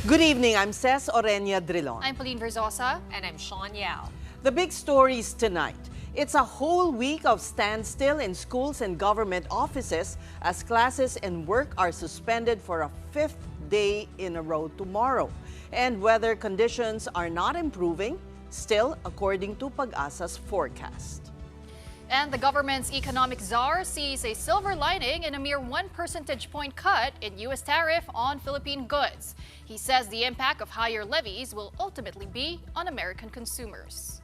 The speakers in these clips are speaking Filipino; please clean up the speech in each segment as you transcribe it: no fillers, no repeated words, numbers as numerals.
Good evening, I'm Ces Orenia Drilon. I'm Pauline Verzosa. And I'm Sean Yao. The big stories tonight. It's a whole week of standstill in schools and government offices as classes and work are suspended for a fifth day in a row tomorrow. And weather conditions are not improving, still according to Pag-asa's forecast. And the government's economic czar sees a silver lining in a mere 1 percentage point cut in U.S. tariff on Philippine goods. He says the impact of higher levies will ultimately be on American consumers.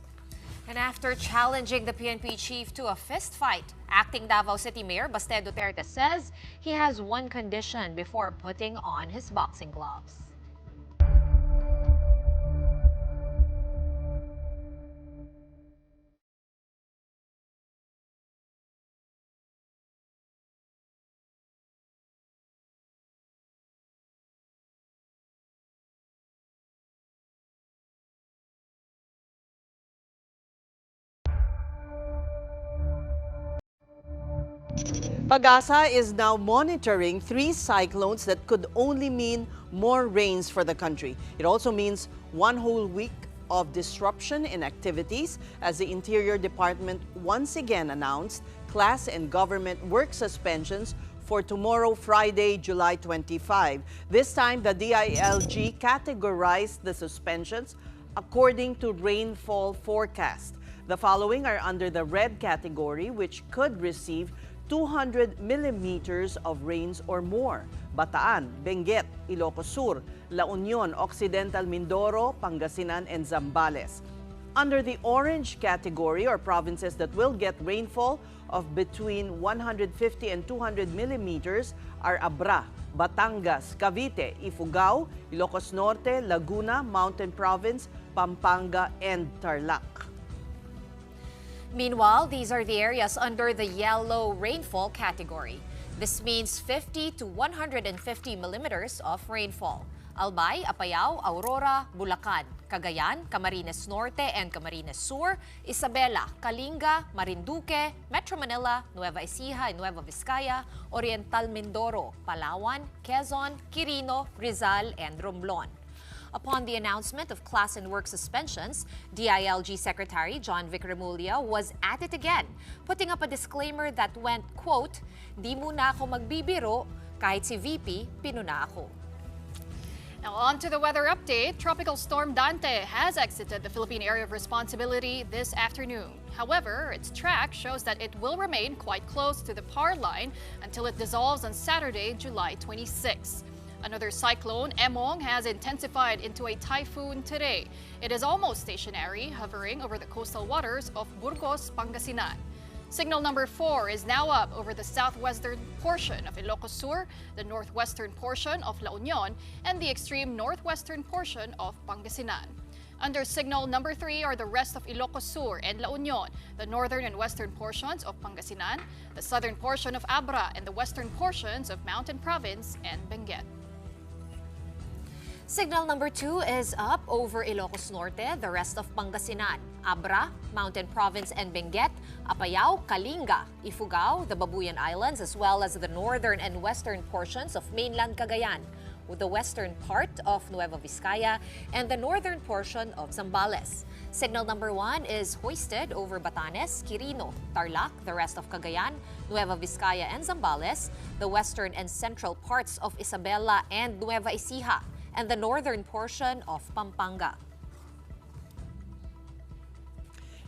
And after challenging the PNP chief to a fist fight, acting Davao City Mayor Baste Duterte says he has one condition before putting on his boxing gloves. Pag-asa is now monitoring 3 cyclones that could only mean more rains for the country. It also means one whole week of disruption in activities as the Interior Department once again announced class and government work suspensions for tomorrow, Friday, July 25. This time, the DILG categorized the suspensions according to rainfall forecast. The following are under the red category, which could receive 200 millimeters of rains or more. Bataan, Benguet, Ilocos Sur, La Union, Occidental Mindoro, Pangasinan, and Zambales. Under the orange category are provinces that will get rainfall of between 150 and 200 millimeters are Abra, Batangas, Cavite, Ifugao, Ilocos Norte, Laguna, Mountain Province, Pampanga, and Tarlac. Meanwhile, these are the areas under the yellow rainfall category. This means 50 to 150 millimeters of rainfall. Albay, Apayao, Aurora, Bulacan, Cagayan, Camarines Norte and Camarines Sur, Isabela, Kalinga, Marinduque, Metro Manila, Nueva Ecija and Nueva Vizcaya, Oriental Mindoro, Palawan, Quezon, Quirino, Rizal and Romblon. Upon the announcement of class and work suspensions, DILG Secretary John Vic Remulla was at it again, putting up a disclaimer that went, quote, "Di muna ako magbibiro, kahit si VP, pinuna ako." Now on to the weather update. Tropical Storm Dante has exited the Philippine area of responsibility this afternoon. However, its track shows that it will remain quite close to the PAR line until it dissolves on Saturday, July 26. Another cyclone, Emong, has intensified into a typhoon today. It is almost stationary, hovering over the coastal waters of Burgos, Pangasinan. Signal number 4 is now up over the southwestern portion of Ilocos Sur, the northwestern portion of La Union, and the extreme northwestern portion of Pangasinan. Under signal number 3 are the rest of Ilocos Sur and La Union, the northern and western portions of Pangasinan, the southern portion of Abra, and the western portions of Mountain Province and Benguet. Signal number 2 is up over Ilocos Norte, the rest of Pangasinan, Abra, Mountain Province and Benguet, Apayao, Kalinga, Ifugao, the Babuyan Islands, as well as the northern and western portions of mainland Cagayan, with the western part of Nueva Vizcaya and the northern portion of Zambales. Signal number 1 is hoisted over Batanes, Quirino, Tarlac, the rest of Cagayan, Nueva Vizcaya and Zambales, the western and central parts of Isabela and Nueva Ecija, and the northern portion of Pampanga.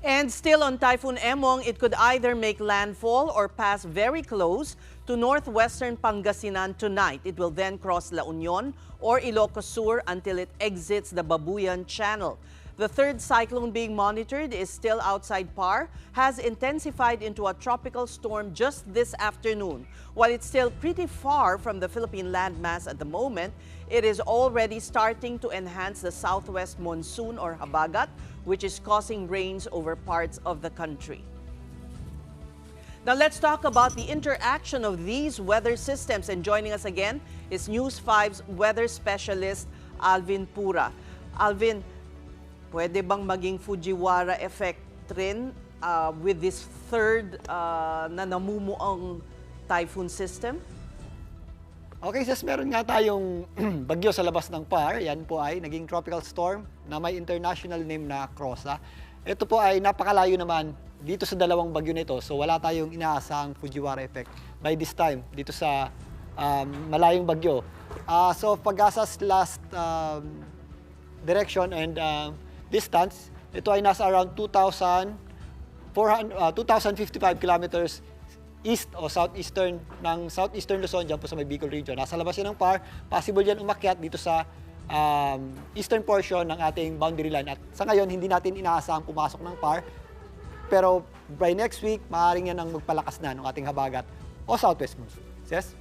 And still on Typhoon Emong, it could either make landfall or pass very close to northwestern Pangasinan tonight. It will then cross La Union or Ilocos Sur until it exits the Babuyan Channel. The third cyclone being monitored is still outside PAR, has intensified into a tropical storm just this afternoon. While it's still pretty far from the Philippine landmass at the moment, it is already starting to enhance the southwest monsoon or habagat, which is causing rains over parts of the country. Now let's talk about the interaction of these weather systems. And joining us again is News 5's weather specialist, Alvin Pura. Alvin, pwede bang maging Fujiwara effect rin with this third na namumuong typhoon system? Okay, sis, meron nga tayong bagyo sa labas ng PAR. Yan po ay naging tropical storm na may international name na Crossa. Ito po ay napakalayo naman dito sa dalawang bagyo nito. So wala tayong inaasahang Fujiwara effect by this time dito sa malayong bagyo. So Pag-asa's last direction and distance, ito ay nasa around 2,055 kilometers east o southeastern ng southeastern Luzon, dyan po sa may Bicol region. Nasa labas yan ng PAR, possible yan umakyat dito sa eastern portion ng ating boundary line. At sa ngayon, hindi natin inaasahang pumasok ng PAR. Pero by next week, maaaring yan ang magpalakas na ng ating habagat o southwest monsoon. Yes?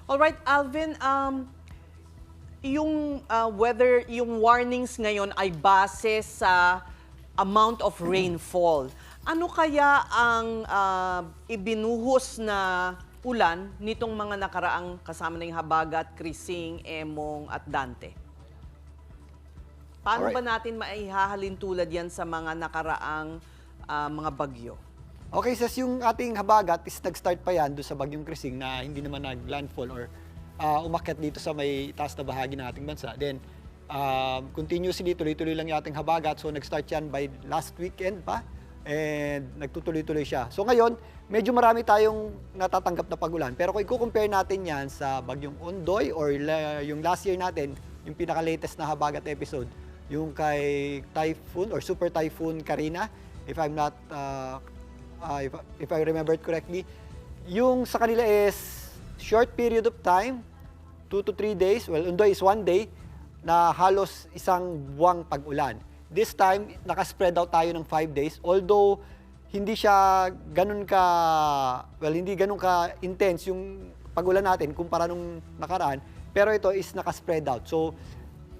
Alright, Alvin, yung weather, yung warnings ngayon ay base sa amount of rainfall. Ano kaya ang ibinuhos na ulan nitong mga nakaraang kasama ng Habagat, Krising, Emong at Dante? Paano ba natin maihahalin tulad yan sa mga nakaraang mga bagyo? Okay, sis, yung ating habagat is nag-start pa yan doon sa bagyong Krising na hindi naman nag-landfall or umakyat dito sa may taas na bahagi ng ating bansa. Then, continuously, tuloy-tuloy lang yung ating habagat. So, nag-start yan by last weekend pa. And nagtutuloy-tuloy siya. So ngayon, medyo marami tayong natatanggap na pag-ulan. Pero kung i-compare natin yan sa bagyong Ondoy or yung last year natin, yung pinaka-latest na habagat episode, yung kay Typhoon or Super Typhoon Karina, if I'm not, if I remember it correctly, yung sa kanila is short period of time, 2 to 3 days, well, Ondoy is 1 day, na halos isang buwang pag-ulan. This time, nakaspread out tayo ng 5 days. Although, hindi siya ganun ka, well, hindi ganun ka intense yung pag-ulan natin kumpara nung nakaraan. Pero ito is nakaspread out. So,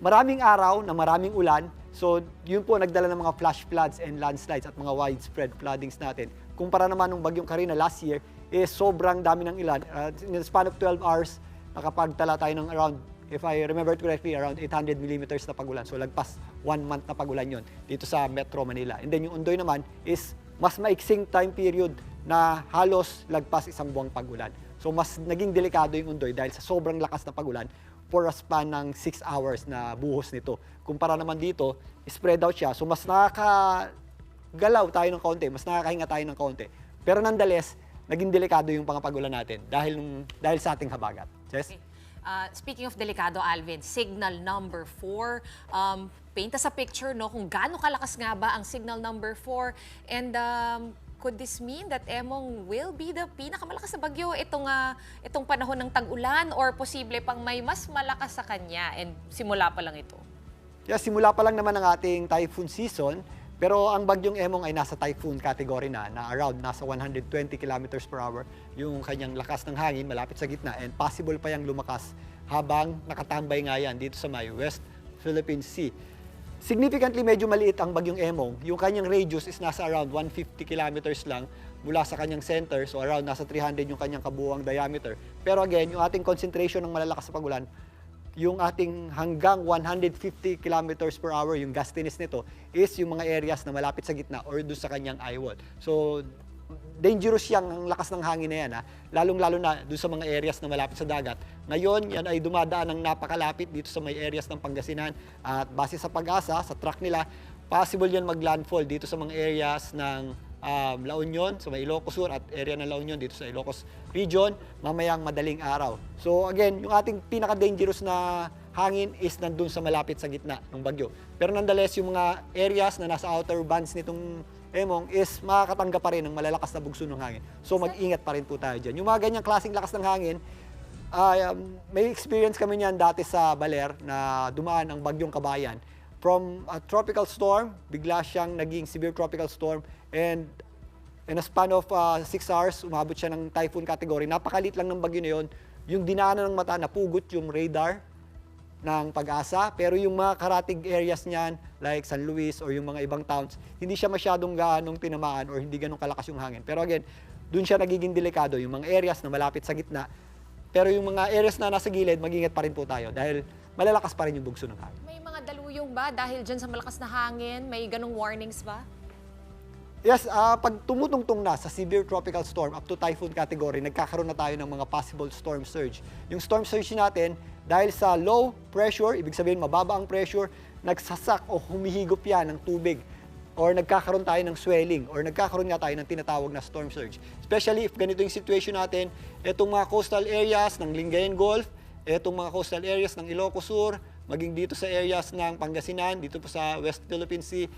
maraming araw na maraming ulan. So, yun po nagdala ng mga flash floods and landslides at mga widespread floodings natin. Kumpara naman nung bagyong Karina last year, is sobrang dami ng ilan. In the span of 12 hours, nakapagtala tayo ng around, if I remember it correctly, around 800 millimeters na pagulan. So, lagpas 1 month na pagulan yon dito sa Metro Manila. And then yung Ondoy naman is mas maiksing time period na halos lagpas isang buwang pagulan. So, mas naging delikado yung Ondoy dahil sa sobrang lakas na pagulan for a span ng 6 hours na buhos nito. Kumpara naman dito, spread out siya. So, mas nakakagalaw tayo ng kaunti, mas nakakahinga tayo ng kaunti. Pero nonetheless, naging delikado yung pangapagulan natin dahil sa ating habagat. Yes? Okay. Speaking of delikado, Alvin, signal number 4, paint us a picture, no, kung gaano kalakas nga ba ang signal number 4, and could this mean that Emong will be the pinakamalakas na bagyo itong panahon ng tag-ulan, or posible pang may mas malakas sa kanya and simula pa lang ito? Yeah, simula pa lang naman ang ating typhoon season, pero ang bagyong Emong ay nasa typhoon category na around nasa 120 kilometers per hour yung kanyang lakas ng hangin malapit sa gitna, and possible pa yang lumakas habang nakatambay nga yan dito sa may West Philippine Sea. Significantly medyo maliit ang bagyong Emong. Yung kanyang radius is nasa around 150 kilometers lang mula sa kanyang center, so around nasa 300 yung kanyang kabuuang diameter. Pero again, yung ating concentration ng malalakas na pagulan, yung ating hanggang 150 kilometers per hour, yung gustiness nito, is yung mga areas na malapit sa gitna or doon sa kanyang eyewall. So, dangerous ang lakas ng hangin na yan, lalong-lalo na doon sa mga areas na malapit sa dagat. Ngayon, yan ay dumadaan ng napakalapit dito sa may areas ng Pangasinan, at base sa pag-asa, sa track nila, possible yan mag-landfall dito sa mga areas ng La Union, sa may Ilocos Sur at area ng La Union dito sa Ilocos Region, mamayang madaling araw. So again, yung ating pinaka-dangerous na hangin is nandun sa malapit sa gitna ng bagyo. Pero nonetheless, yung mga areas na nasa outer bands nitong Emong is makakatanggap pa rin ng malalakas na bugso ng hangin. So mag-ingat pa rin po tayo dyan. Yung mga ganyang klaseng lakas ng hangin, may experience kami niyan dati sa Baler na dumaan ang bagyong Kabayan. From a tropical storm, bigla siyang naging severe tropical storm, and in a span of 6 hours, umabot siya ng typhoon category. Napakalit lang ng bagyo na yun. Yung dinaanan ng mata, napugot yung radar ng Pag-asa, pero yung mga karatig areas niyan, like San Luis or yung mga ibang towns, hindi siya masyadong gaanong tinamaan or hindi ganong kalakas yung hangin. Pero again, dun siya nagiging delikado, yung mga areas na malapit sa gitna. Pero yung mga areas na nasa gilid, mag-ingat pa rin po tayo dahil malalakas pa rin yung bugso ng hangin. May mga daluyong ba dahil dyan sa malakas na hangin? May ganong warnings ba? Yes, pag tumutungtong na sa severe tropical storm up to typhoon category, nagkakaroon na tayo ng mga possible storm surge. Yung storm surge natin, dahil sa low pressure, ibig sabihin mababa ang pressure, nagsasak o humihigop yan ng tubig or nagkakaroon tayo ng swelling or nagkakaroon nga tayo ng tinatawag na storm surge. Especially if ganito yung situation natin, itong mga coastal areas ng Lingayen Gulf, itong mga coastal areas ng Ilocos Sur, maging dito sa areas ng Pangasinan, dito po sa West Philippine Sea,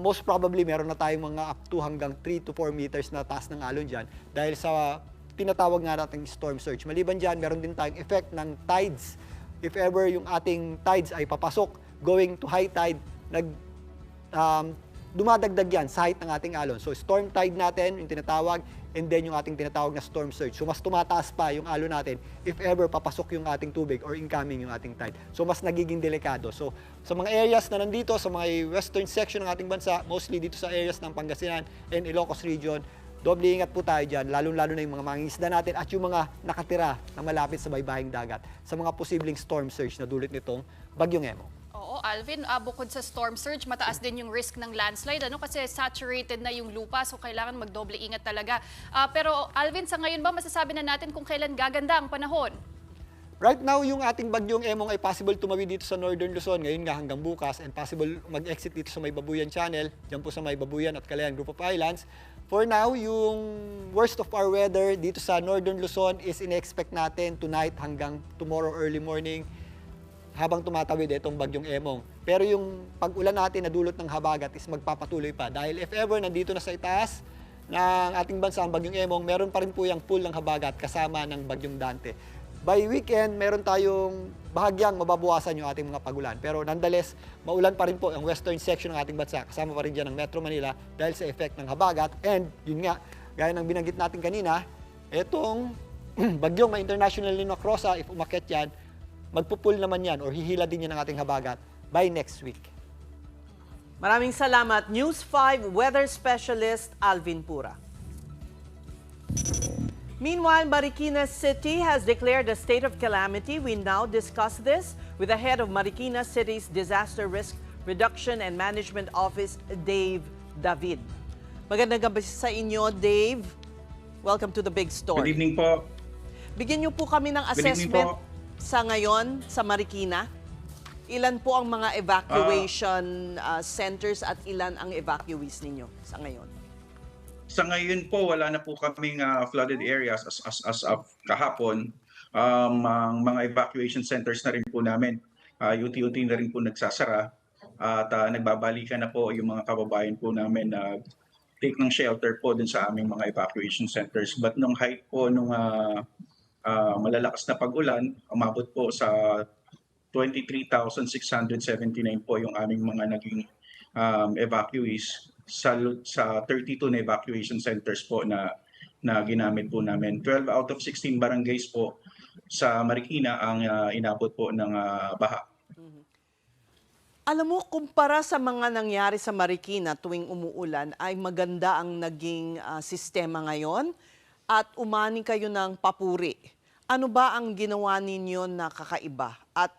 most probably meron na tayong mga up to hanggang 3 to 4 meters na taas ng alon dyan dahil sa tinatawag nga nating storm surge. Maliban dyan, meron din tayong effect ng tides. If ever yung ating tides ay papasok, going to high tide, dumadagdag yan sa height ng ating alon. So storm tide natin, yung tinatawag, and then yung ating tinatawag na storm surge. So mas tumataas pa yung alon natin if ever papasok yung ating tubig or incoming yung ating tide. So mas nagiging delikado. So sa mga areas na nandito, sa mga western section ng ating bansa, mostly dito sa areas ng Pangasinan and Ilocos region, doble ingat po tayo dyan, lalong-lalo na yung mga mangingisda natin at yung mga nakatira na malapit sa baybaying dagat sa mga posibleng storm surge na dulot nitong Bagyong Emong. Oo, Alvin, bukod sa storm surge, mataas din yung risk ng landslide, kasi saturated na yung lupa, so kailangan magdoble ingat talaga. Pero Alvin, sa ngayon ba masasabi na natin kung kailan gaganda ang panahon? Right now, yung ating Bagyong Emong ay possible tumawid dito sa Northern Luzon, ngayon nga hanggang bukas, and possible mag-exit dito sa May Babuyan Channel, dyan po sa May Babuyan at Calayan Group of Islands. For now, yung worst of our weather dito sa Northern Luzon is in-expect natin tonight hanggang tomorrow early morning, habang tumatawid itong Bagyong Emong. Pero yung pag-ulan natin na dulot ng habagat is magpapatuloy pa. Dahil if ever nandito na sa itaas ng ating bansa ang Bagyong Emong, meron pa rin po yung pool ng habagat kasama ng Bagyong Dante. By weekend, meron tayong bahagyang mababawasan yung ating mga pag-ulan. Pero nonetheless, maulan pa rin po ang western section ng ating bansa. Kasama pa rin dyan ang Metro Manila dahil sa effect ng habagat. And yun nga, gaya ng binanggit natin kanina, itong bagyong may international Nino Crossa, if umakyat yan, magpupul naman yan or hihila din yan ng ating habagat by next week. Maraming salamat, News 5 Weather Specialist Alvin Pura. Meanwhile, Marikina City has declared a state of calamity. We now discuss this with the head of Marikina City's Disaster Risk Reduction and Management Office, Dave David. Magandang gabi sa inyo, Dave. Welcome to the Big Story. Good evening po. Bigyan niyo po kami ng assessment sa ngayon sa Marikina. Ilan po ang mga evacuation centers at ilan ang evacuees ninyo sa ngayon? Sa ngayon po, wala na po kaming flooded areas as of kahapon. Ang mga evacuation centers na rin po namin, UT-UT na rin po nagsasara. At nagbabalikan na po yung mga kababayan po namin na take ng shelter po dun sa aming mga evacuation centers. But nung height po, nung malalakas na pag-ulan, umabot po sa 23,679 po yung aming mga naging evacuees sa 32 na evacuation centers po na ginamit po namin. 12 out of 16 barangays po sa Marikina ang inabot po ng baha. Alam mo, kumpara sa mga nangyari sa Marikina tuwing umuulan, ay maganda ang naging sistema ngayon at umani kayo ng papuri. Ano ba ang ginawa ninyo na kakaiba? At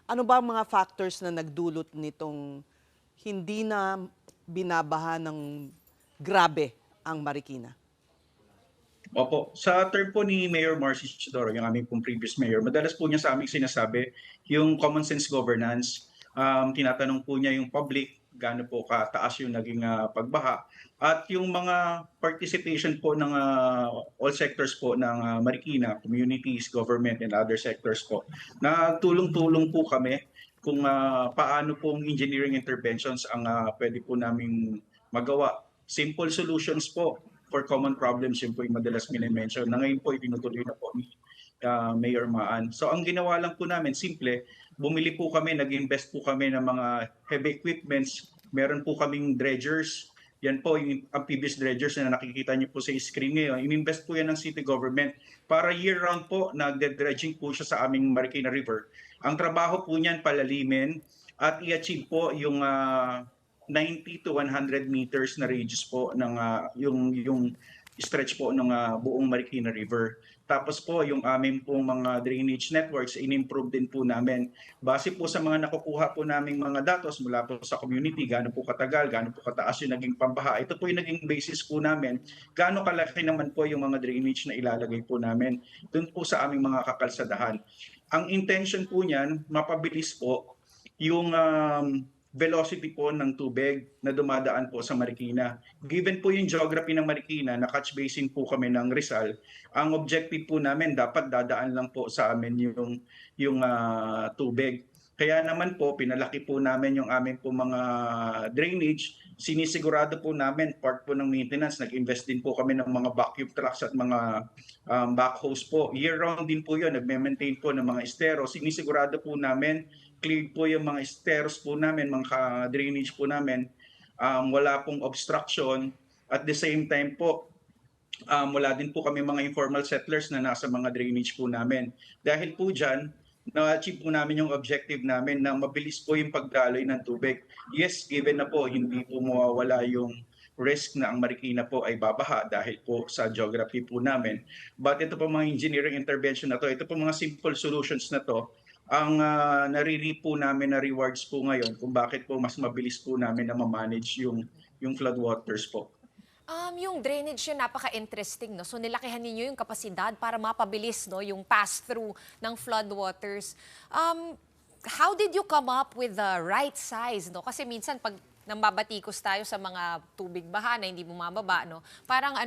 ano ba ang mga factors na nagdulot nitong hindi na binabaha ng grabe ang Marikina? Opo, sa term po ni Mayor Marcy Isidoro, yung aming pong previous mayor, madalas po niya sa aming sinasabi yung common sense governance. Tinatanong po niya yung public, gaano po kataas yung naging pagbaha. At yung mga participation po ng all sectors po ng Marikina, communities, government, and other sectors po, na tulong-tulong po kami kung paano pong engineering interventions ang pwede po naming magawa. Simple solutions po for common problems, yun po yung madalas minimension, na ngayon po itinutuloy na po ni Mayor Maan. So ang ginawa lang po namin, simple, bumili po kami, nag-invest po kami ng mga heavy equipments. Meron po kaming dredgers. Yan po yung amphibious dredgers na nakikita niyo po sa screen ngayon. Ininvest po yan ng city government para year-round po nagde-dredging po siya sa aming Marikina River. Ang trabaho po niyan palalimin at i-achieve po yung 90 to 100 meters na radius po ng yung stretch po ng buong Marikina River. Tapos po yung aming pong mga drainage networks, in-improve din po namin. Base po sa mga nakukuha po naming mga datos mula po sa community, gaano po katagal, gaano po kataas yung naging pambaha. Ito po yung naging basis po namin. Gaano kalaki naman po yung mga drainage na ilalagay po namin dun po sa aming mga kakalsadahan. Ang intention po niyan, mapabilis po yung velocity po ng tubig na dumadaan po sa Marikina. Given po yung geography ng Marikina, na catch basin po kami ng Rizal, ang objective po namin dapat dadaan lang po sa amin yung tubig. Kaya naman po, pinalaki po namin yung aming po mga drainage. Sinisigurado po namin, part po ng maintenance, nag-invest din po kami ng mga vacuum trucks at mga backhoes po. Year-round din po yun, nag-maintain po ng mga estero. Sinisigurado po namin, clear po yung mga esteros po namin, mga drainage po namin. Wala pong obstruction. At the same time po, wala din po kami mga informal settlers na nasa mga drainage po namin. Dahil po dyan, na-achieve po namin yung objective namin na mabilis po yung pagdaloy ng tubig. Yes, given na po, hindi po mawawala yung risk na ang Marikina po ay babaha dahil po sa geography po namin. But ito po mga engineering intervention na to, ito po mga simple solutions na to, ang nariri po namin na rewards po ngayon kung bakit po mas mabilis po namin na ma-manage yung floodwaters po. Yung drainage yun, napaka-interesting, no? So nilakihan ninyo yung kapasidad para mapabilis, no, yung pass-through ng floodwaters. How did you come up with the right size, no? Kasi minsan pag nambabatikos tayo sa mga tubig baha na hindi bumababa, no? Parang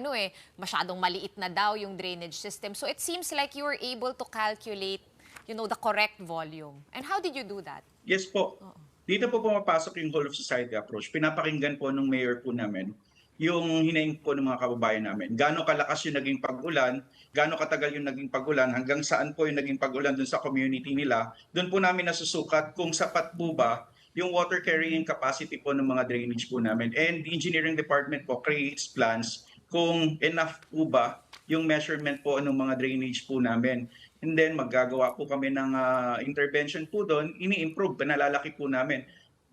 masyadong maliit na daw yung drainage system. So it seems like you were able to calculate, the correct volume. And how did you do that? Yes po. Dito po pumapasok yung whole of society approach. Pinapakinggan po ng mayor po namin yung hinaing po ng mga kababayan namin. Gaano kalakas yung naging pag-ulan, gaano katagal yung naging pag-ulan, hanggang saan po yung naging pag-ulan dun sa community nila. Doon po namin nasusukat kung sapat po ba yung water carrying capacity po ng mga drainage po namin. And the engineering department po creates plans kung enough po ba yung measurement po ng mga drainage po namin. And then maggagawa po kami ng intervention po doon, ini-improve, pinalalaki po namin.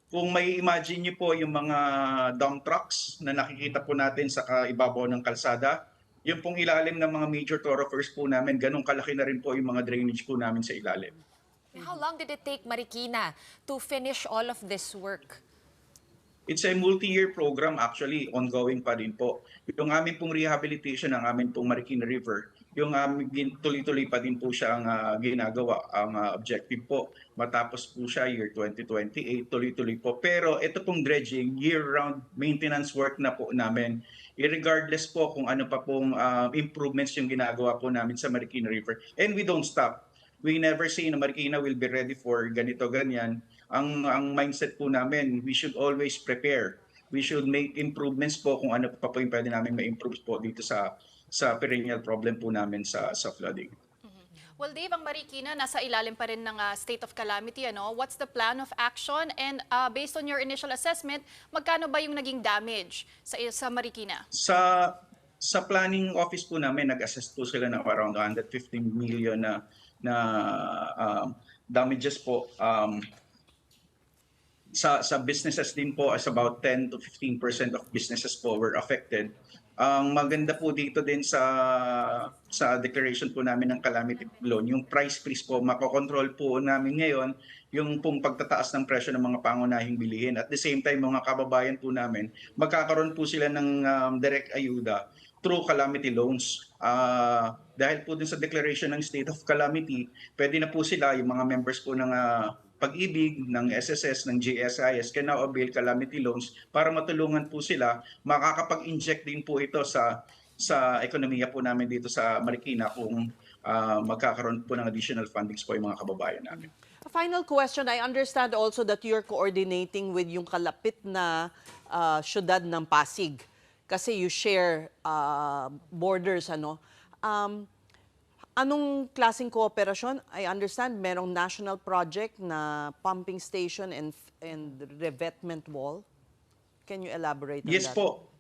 Kung may imagine niyo po yung mga dump trucks na nakikita po natin sa ibabaw ng kalsada, yung pong ilalim ng mga major thoroughfares po namin, ganun kalaki na rin po yung mga drainage po namin sa ilalim. How long did it take Marikina to finish all of this work? It's a multi-year program actually, ongoing pa rin po. Yung aming pong rehabilitation ng aming pong Marikina River, yung tuloy-tuloy pa din po siya ang ginagawa. Ang objective po, matapos po siya year 2028, tuloy-tuloy po. Pero ito pong dredging, year-round maintenance work na po namin. Regardless po kung ano pa pong improvements yung ginagawa po namin sa Marikina River. And we don't stop. We never say na Marikina will be ready for ganito, ganyan. Ang mindset po namin, we should always prepare. We should make improvements po kung ano pa po yung pwede namin ma-improve po dito sa perennial problem po namin sa flooding. Well, Dave, ang Marikina nasa ilalim pa rin ng state of calamity, ano? What's the plan of action? And based on your initial assessment, magkano ba yung naging damage sa Marikina? Sa planning office po namin, nag-assess po sila ng around 115 million na damages po. Sa businesses din po, as about 10 to 15% of businesses po were affected. Ang maganda po dito din sa declaration po namin ng calamity loan, yung price freeze po, makokontrol po namin ngayon yung pong pagtataas ng presyo ng mga pangunahing bilihin. At the same time, mga kababayan po namin, magkakaroon po sila ng direct ayuda through calamity loans. Dahil po din sa declaration ng state of calamity, pwede na po sila, yung mga members po ng Pag-ibig, ng SSS, ng GSIS can now avail calamity loans para matulungan po sila. Makakapag-inject din po ito sa ekonomiya po namin dito sa Marikina kung magkakaroon po ng additional fundings po yung mga kababayan namin. A final question, I understand also that you're coordinating with yung kalapit na syudad ng Pasig kasi you share borders, ano? Anong klaseng kooperasyon? I understand merong national project na pumping station and revetment wall. Can you elaborate on that? Yes po.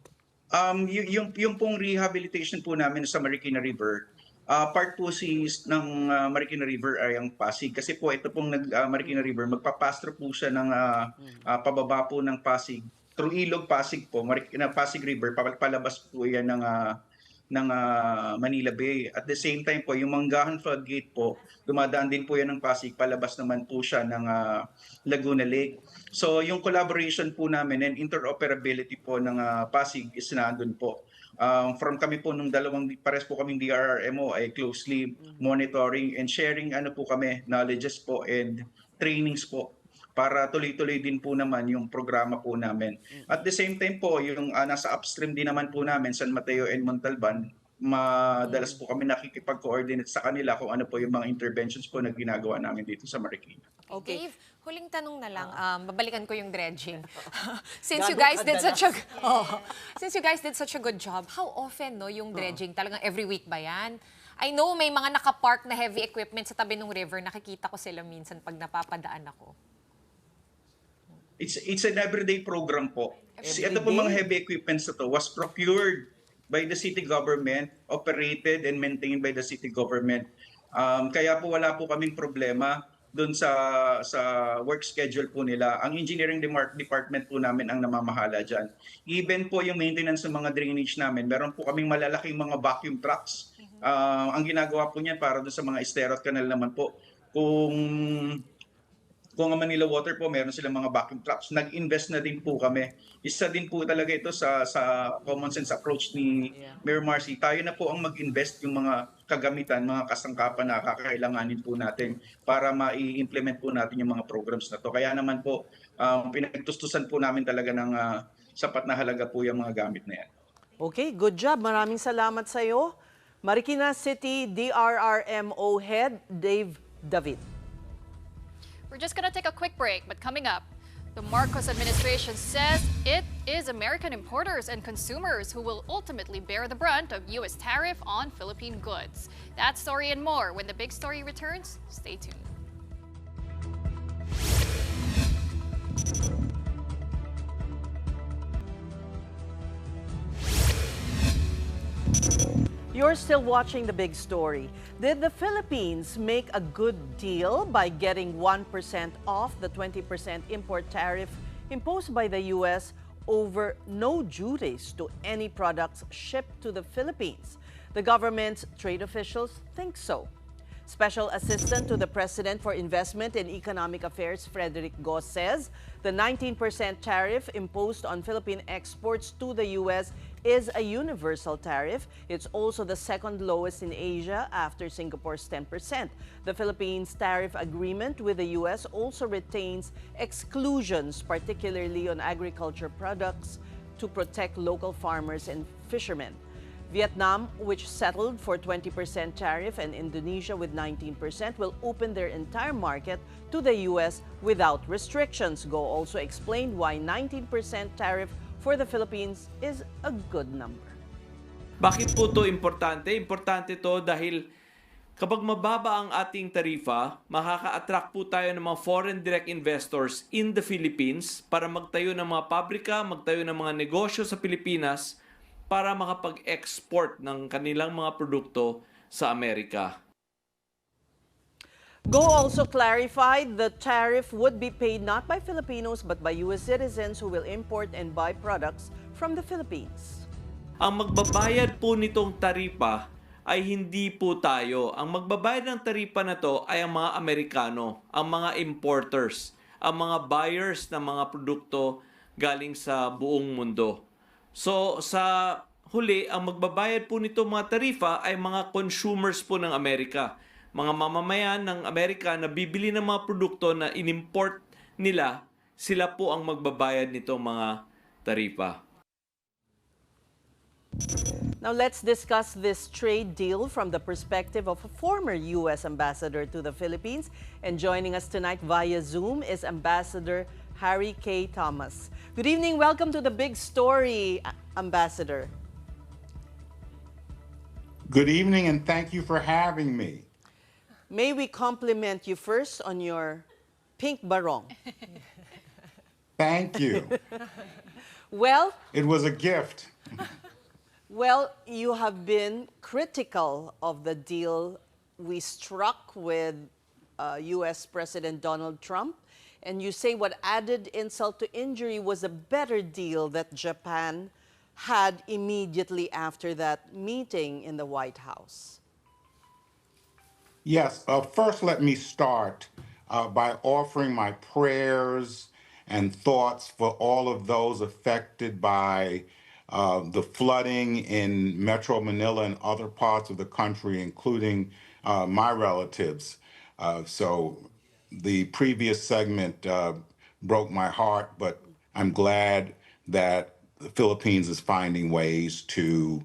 Yung pong rehabilitation po namin sa Marikina River, part po ng Marikina River ay ang Pasig. Kasi po ito pong Marikina River, magpapastro po siya ng pababa po ng Pasig. Through Ilog Pasig po, Pasig River, palabas po yan ng ng Manila Bay. At the same time po, yung Manggahan Floodgate po, dumadaan din po yan ng Pasig, palabas naman po siya ng Laguna Lake. So yung collaboration po namin and interoperability po ng Pasig is nandun po. From kami po nung pares po kaming DRRMO ay closely monitoring and sharing po kami, knowledges po and trainings po para tuloy-tuloy din po naman yung programa po namin. At the same time po, yung nasa upstream din naman po namin, San Mateo and Montalban, madalas po kami nakikipag-coordinate sa kanila kung ano po yung mga interventions po na ginagawa namin dito sa Marikina. Okay. Dave, huling tanong na lang, babalikan ko yung dredging. Since you Gaano guys did kadalas? since you guys did such a good job, how often no yung dredging? Talagang every week ba yan? I know may mga nakapark na heavy equipment sa tabi ng river, nakikita ko sila minsan pag napapadaan ako. It's an everyday program po. Ito po Everyday? mga heavy equipments na to was procured by the city government, operated and maintained by the city government. Kaya po wala po kaming problema doon sa work schedule po nila. Ang engineering department po namin ang namamahala dyan. Even po yung maintenance ng mga drainage namin, meron po kaming malalaking mga vacuum trucks. Ang ginagawa po niyan para doon sa mga estero at canal naman po. Kung ang Manila Water po, meron silang mga vacuum trucks. Nag-invest na din po kami. Isa din po talaga ito sa common sense approach ni Mayor Marcy. Tayo na po ang mag-invest yung mga kagamitan, mga kasangkapan na kakailanganin po natin para ma-implement po natin yung mga programs na to. Kaya naman po, pinagtustusan po namin talaga ng sapat na halaga po yung mga gamit na yan. Okay, good job. Maraming salamat sa iyo. Marikina City DRRMO Head Dave David. We're just going to take a quick break, but coming up, the Marcos administration says it is American importers and consumers who will ultimately bear the brunt of U.S. tariff on Philippine goods. That story and more when the big story returns. Stay tuned. You're still watching The Big Story. Did the Philippines make a good deal by getting 1% off the 20% import tariff imposed by the U.S. over no duties to any products shipped to the Philippines? The government's trade officials think so. Special Assistant to the President for Investment and Economic Affairs, Frederick Go, says the 19% tariff imposed on Philippine exports to the U.S. is a universal tariff. It's also the second lowest in Asia after Singapore's 10%. The Philippines tariff agreement with the U.S. also retains exclusions, particularly on agriculture products, to protect local farmers and fishermen. Vietnam, which settled for 20% tariff, and Indonesia with 19% will open their entire market to the U.S. without restrictions. Go also explained why 19% tariff for the Philippines is a good number. Bakit po ito importante? Importante to dahil kapag mababa ang ating tarifa, makaka-attract po tayo ng mga foreign direct investors in the Philippines para magtayo ng mga pabrika, magtayo ng mga negosyo sa Pilipinas para makapag-export ng kanilang mga produkto sa Amerika. Go also clarified the tariff would be paid not by Filipinos but by U.S. citizens who will import and buy products from the Philippines. Ang magbabayad po nitong taripa ay hindi po tayo. Ang magbabayad ng taripa na to ay ang mga Amerikano, ang mga importers, ang mga buyers ng mga produkto galing sa buong mundo. So sa huli, ang magbabayad po nito mga tarifa ay mga consumers po ng Amerika. Mga mamamayan ng Amerika na bibili ng mga produkto na inimport nila, sila po ang magbabayad nito mga tarifa. Now let's discuss this trade deal from the perspective of a former U.S. ambassador to the Philippines. And joining us tonight via Zoom is Ambassador Harry K. Thomas. Good evening. Welcome to the Big Story, Ambassador. Good evening, and thank you for having me. May we compliment you first on your pink barong? Thank you. Well, It was a gift. you have been critical of the deal we struck with U.S. President Donald Trump. And you say what added insult to injury was a better deal that Japan had immediately after that meeting in the White House? Yes, first let me start by offering my prayers and thoughts for all of those affected by the flooding in Metro Manila and other parts of the country, including my relatives. So the previous segment broke my heart, but I'm glad that the Philippines is finding ways to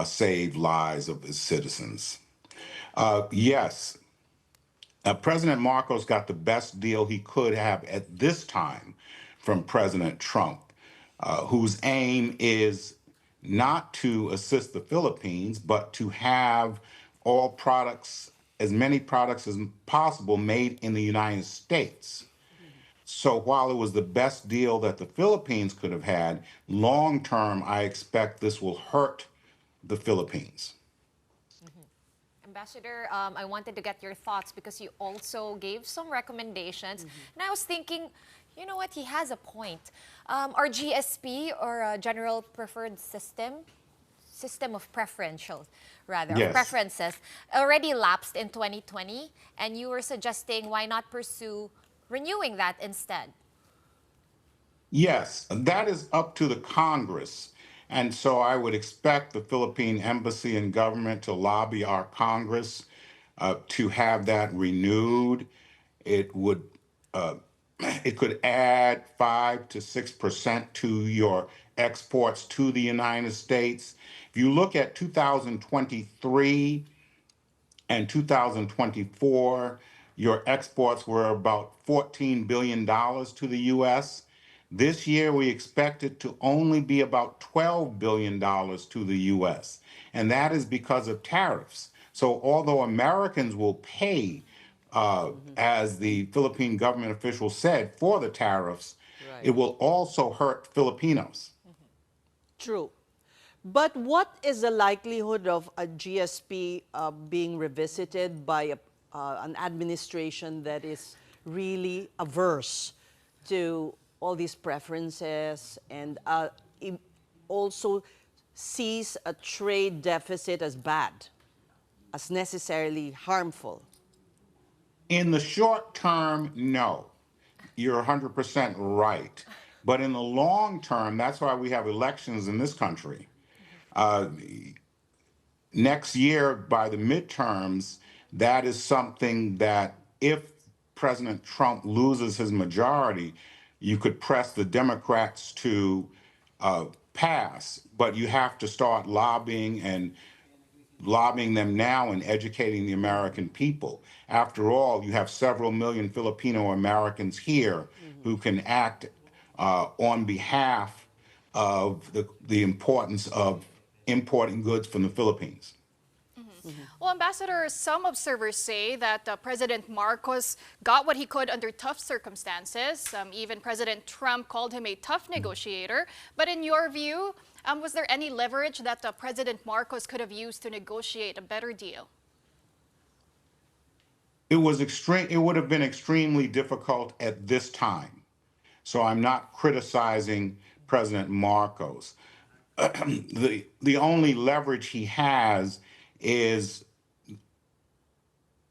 save lives of its citizens. Yes, President Marcos got the best deal he could have at this time from President Trump, whose aim is not to assist the Philippines, but to have all products, as many products as possible, made in the United States. So while it was the best deal that the Philippines could have had, long term, I expect this will hurt the Philippines. Ambassador, I wanted to get your thoughts because you also gave some recommendations. And I was thinking, you know what, he has a point. Our GSP, or General Preferred System of Preferential, rather, Yes. of preferences, already lapsed in 2020. And you were suggesting why not pursue renewing that instead? Yes, that is up to the Congress. And so I would expect the Philippine embassy and government to lobby our Congress to have that renewed. It would it could add 5 to 6% to your exports to the United States. If you look at 2023 and 2024, your exports were about $14 billion to the U.S. This year, we expect it to only be about $12 billion to the U.S., and that is because of tariffs. So although Americans will pay, as the Philippine government official said, for the tariffs, Right. it will also hurt Filipinos. True. But what is the likelihood of a GSP being revisited by an administration that is really averse to all these preferences and also sees a trade deficit as bad, as necessarily harmful? In the short term, no. You're 100% right. But in the long term, that's why we have elections in this country. Next year, by the midterms, that is something that if President Trump loses his majority, you could press the Democrats to pass, but you have to start lobbying them now and educating the American people. After all, you have several million Filipino Americans here who can act on behalf of the importance of importing goods from the Philippines. Well, Ambassador, some observers say that President Marcos got what he could under tough circumstances. Even President Trump called him a tough negotiator. But in your view, was there any leverage that President Marcos could have used to negotiate a better deal? It would have been extremely difficult at this time. So I'm not criticizing President Marcos. The only leverage he has is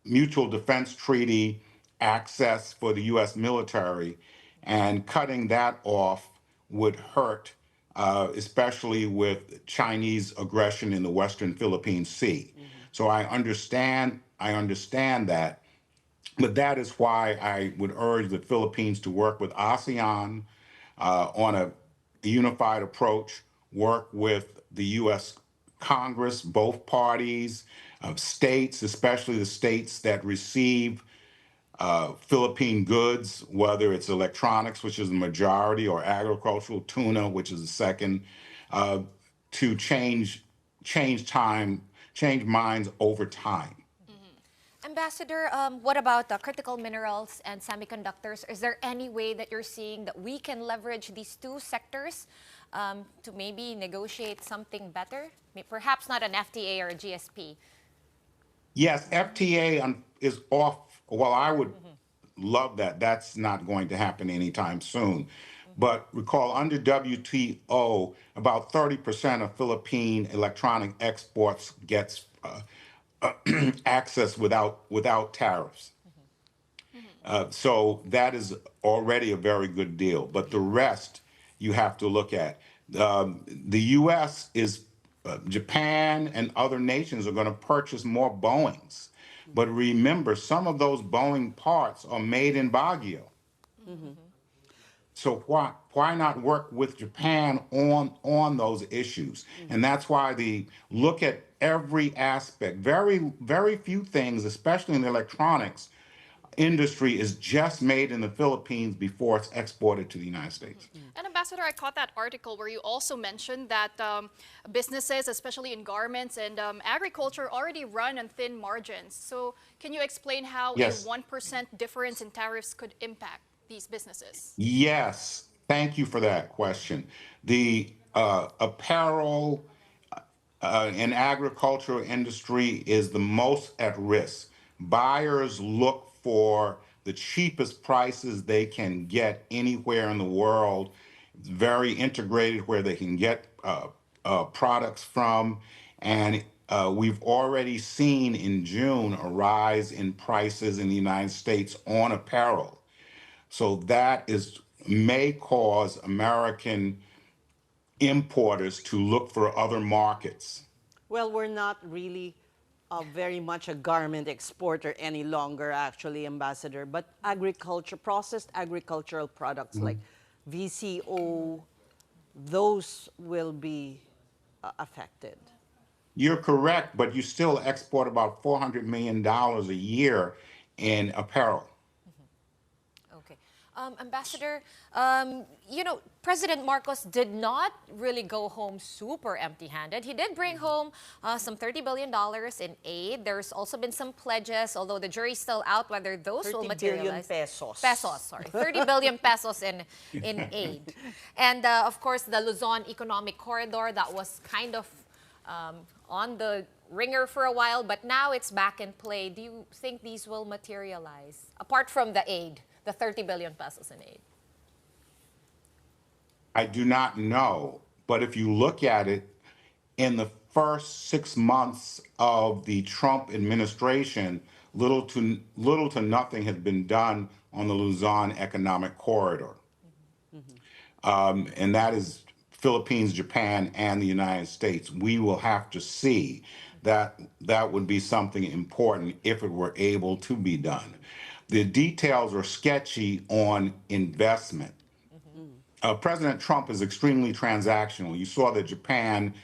mutual defense treaty access for the U.S. military, and cutting that off would hurt, especially with Chinese aggression in the Western Philippine Sea. So I understand that, but that is why I would urge the Philippines to work with ASEAN on a unified approach, work with the U.S. Congress, both parties, states, especially the states that receive Philippine goods, whether it's electronics, which is the majority, or agricultural, tuna, which is the second, to change minds over time. Ambassador, what about critical minerals and semiconductors? Is there any way that you're seeing that we can leverage these two sectors to maybe negotiate something better? Perhaps not an FTA or a GSP. Yes, FTA is off. Well, I would love that. That's not going to happen anytime soon. But recall, under WTO, about 30% of Philippine electronic exports gets access without tariffs. So that is already a very good deal. But the rest you have to look at. The U.S. is, Japan and other nations are going to purchase more Boeings. But remember, some of those Boeing parts are made in Baguio. So why not work with Japan on those issues? And that's why the look at every aspect. Very few things, especially in the electronics industry, is just made in the Philippines before it's exported to the United States. And Ambassador, I caught that article where you also mentioned that businesses, especially in garments and agriculture, already run on thin margins. So can you explain how Yes. a 1% difference in tariffs could impact these businesses? Yes, thank you for that question. The apparel and agricultural industry is the most at risk. Buyers look for the cheapest prices they can get anywhere in the world. It's very integrated where they can get products from. And we've already seen in June a rise in prices in the United States on apparel. So that may cause American importers to look for other markets. Well, we're not really very much a garment exporter any longer, actually, Ambassador, but agriculture, processed agricultural products like VCO, those will be affected. You're correct, but you still export about $400 million a year in apparel. Okay. Ambassador, President Marcos did not really go home super empty-handed. He did bring home some $30 billion in aid. There's also been some pledges, although the jury's still out whether those will 30 billion materialize. pesos. Pesos, sorry. 30 billion pesos in aid. And of course, the Luzon Economic Corridor, that was kind of on the ringer for a while, but now it's back in play. Do you think these will materialize, apart from the aid? The 30 billion pesos in aid? I do not know, but if you look at it, in the first 6 months of the Trump administration, little to nothing has been done on the Luzon Economic Corridor. And that is Philippines, Japan, and the United States. We will have to see that would be something important if it were able to be done. The details are sketchy on investment. President Trump is extremely transactional. You saw that Japan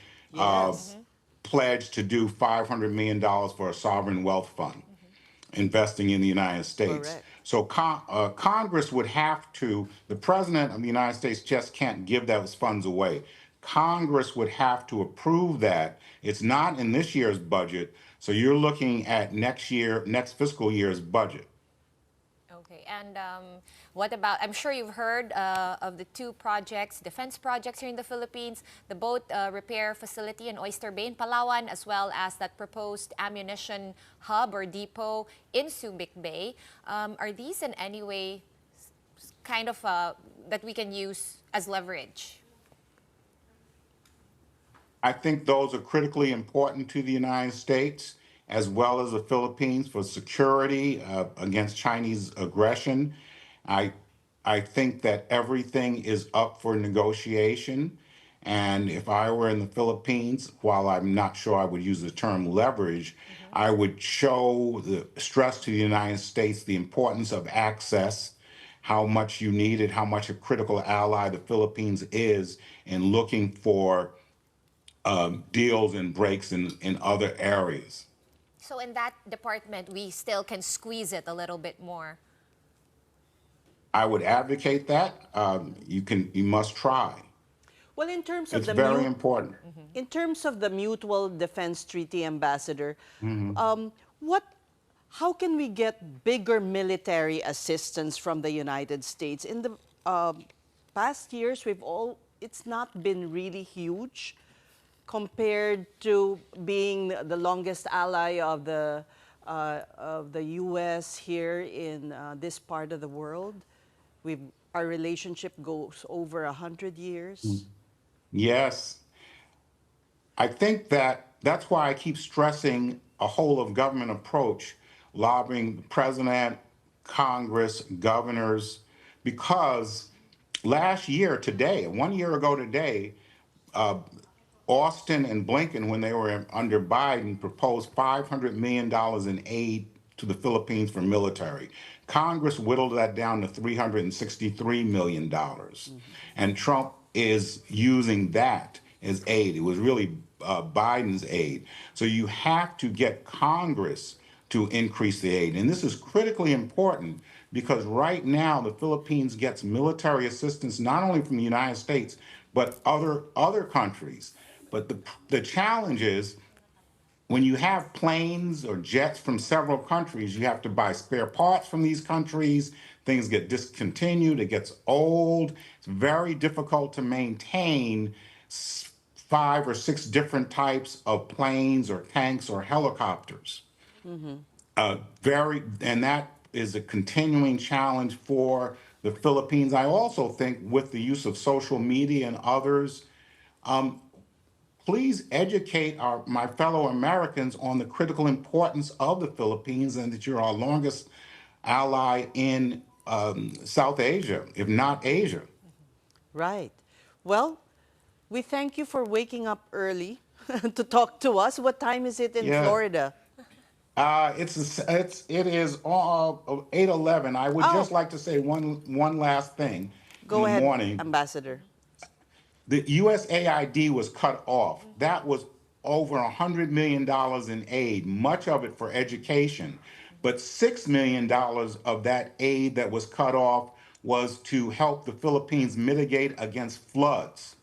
pledged to do $500 million for a sovereign wealth fund, investing in the United States. Correct. So Congress would have to, the President of the United States just can't give those funds away. Congress would have to approve that. It's not in this year's budget, so you're looking at next fiscal year's budget. Okay, and what about, I'm sure you've heard of the two projects, defense projects here in the Philippines, the boat repair facility in Oyster Bay in Palawan, as well as that proposed ammunition hub or depot in Subic Bay. Are these in any way kind of that we can use as leverage? I think those are critically important to the United States as well as the Philippines for security against Chinese aggression. I think that everything is up for negotiation. And if I were in the Philippines, while I'm not sure I would use the term leverage, I would stress to the United States the importance of access, how much you need it, how much a critical ally the Philippines is in looking for deals and breaks in other areas. So in that department, we still can squeeze it a little bit more. I would advocate that. You must try. Well, in terms of It's very important. In terms of the Mutual Defense Treaty, Ambassador, how can we get bigger military assistance from the United States? In the past years, it's not been really huge compared to being the longest ally of the U.S. here in this part of the world. We've our relationship goes over 100 years. Yes. I think that's why I keep stressing a whole of government approach, lobbying the president, Congress, governors, because last year today, 1 year ago today, Austin and Blinken, when they were under Biden, proposed $500 million in aid to the Philippines for military. Congress whittled that down to $363 million. And Trump is using that as aid. It was really Biden's aid. So you have to get Congress to increase the aid. And this is critically important because right now the Philippines gets military assistance not only from the United States, but other countries. But the challenge is when you have planes or jets from several countries, you have to buy spare parts from these countries. Things get discontinued, it gets old. It's very difficult to maintain 5 or 6 different types of planes or tanks or helicopters. And that is a continuing challenge for the Philippines. I also think with the use of social media and others, please educate my fellow Americans on the critical importance of the Philippines and that you're our longest ally in South Asia, if not Asia. Right. Well, we thank you for waking up early to talk to us. What time is it in Florida? It is 8:11. I would just like to say one last thing. Go ahead, morning. Ambassador. The USAID was cut off. That was over $100 million in aid, much of it for education. But $6 million of that aid that was cut off was to help the Philippines mitigate against floods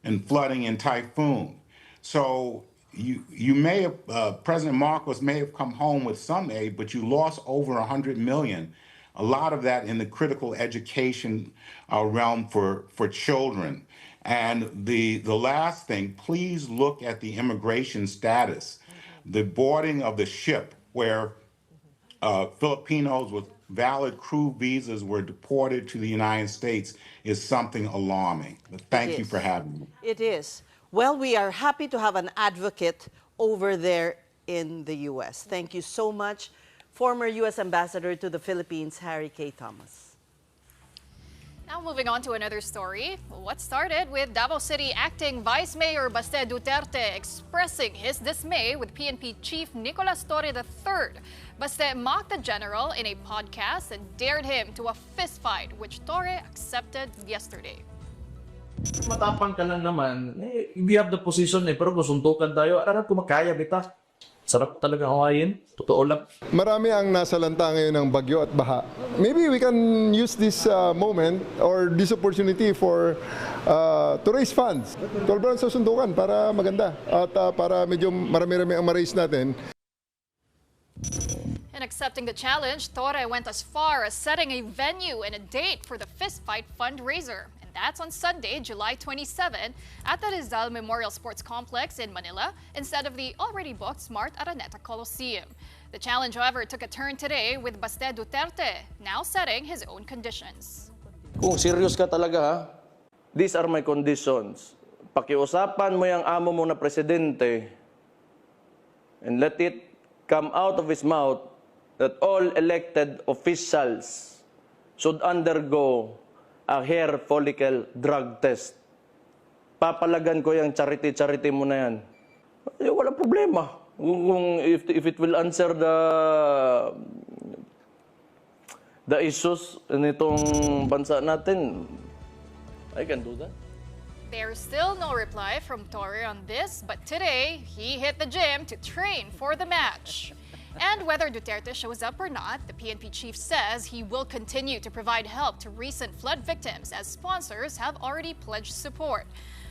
and flooding and typhoon. So you may have, President Marcos may have come home with some aid, but you lost over $100 million. A lot of that in the critical education realm for children. And the last thing, please look at the immigration status. The boarding of the ship where Filipinos with valid crew visas were deported to the United States is something alarming. But thank you for having me. It is. Well, we are happy to have an advocate over there in the U.S. Thank you so much, former U.S. Ambassador to the Philippines, Harry K. Thomas. Now moving on to another story. What started with Davao City Acting Vice Mayor Baste Duterte expressing his dismay with PNP Chief Nicolas Torre III. Baste mocked the general in a podcast and dared him to a fistfight, which Torre accepted yesterday. Matapang ka lang naman. We have the position pero gusuntukan tayo. Arap ko makaya, bita. Sarap talaga hawayin. Totoo lang. Marami ang nasalanta ngayon ng bagyo at baha. Maybe we can use this moment or this opportunity to raise funds. 12 rounds sa sundukan para maganda at para medyo marami-rami ang ma-raise natin. In accepting the challenge, Torre went as far as setting a venue and a date for the fistfight fundraiser. And that's on Sunday, July 27, at the Rizal Memorial Sports Complex in Manila, instead of the already booked Smart Araneta Coliseum. The challenge, however, took a turn today with Baste Duterte now setting his own conditions. Kung serious ka talaga, ha? These are my conditions. Pakiusapan mo yung amo mo na presidente and let it come out of his mouth that all elected officials should undergo a hair follicle drug test. Papalagan ko yung charity mo na yan. Wala problema. If it will answer the issues nitong bansa natin, I can do that. There's still no reply from Torre on this, but today he hit the gym to train for the match. And whether Duterte shows up or not, the PNP chief says he will continue to provide help to recent flood victims as sponsors have already pledged support.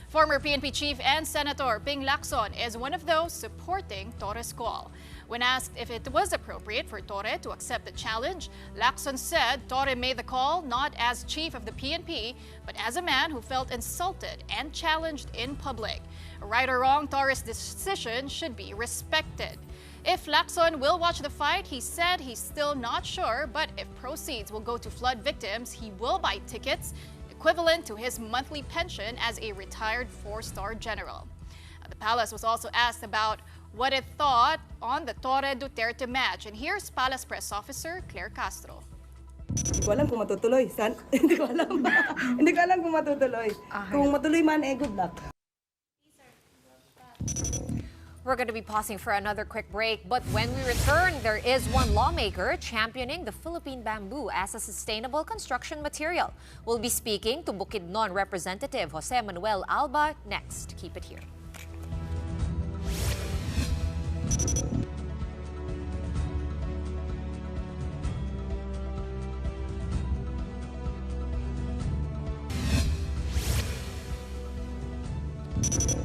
Former PNP chief and Senator Ping Lacson is one of those supporting Torre's call. When asked if it was appropriate for Torre to accept the challenge, Lacson said Torre made the call not as chief of the PNP, but as a man who felt insulted and challenged in public. Right or wrong, Torre's decision should be respected. If Lacson will watch the fight, he said he's still not sure, but if proceeds will go to flood victims, he will buy tickets equivalent to his monthly pension as a retired four-star general. The palace was also asked about what it thought on the Torre Duterte match. And here's Palace Press Officer Claire Castro. Hindi ko alam kung matutuloy. Hindi ko alam. Hindi ko alam kung matutuloy. Kung matuloy man, good luck. We're going to be pausing for another quick break, but when we return, there is one lawmaker championing the Philippine bamboo as a sustainable construction material. We'll be speaking to Bukidnon Representative Jose Manuel Alba next. Keep it here.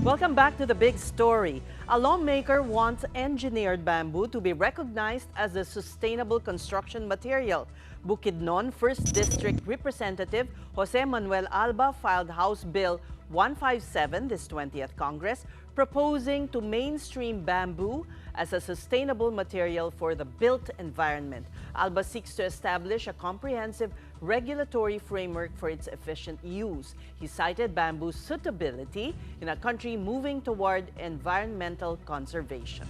Welcome back to the big story. A lawmaker wants engineered bamboo to be recognized as a sustainable construction material. Bukidnon 1st District Representative Jose Manuel Alba filed House Bill 157 this 20th Congress, proposing to mainstream bamboo as a sustainable material for the built environment. Alba seeks to establish a comprehensive regulatory framework for its efficient use. He cited bamboo's suitability in a country moving toward environmental conservation.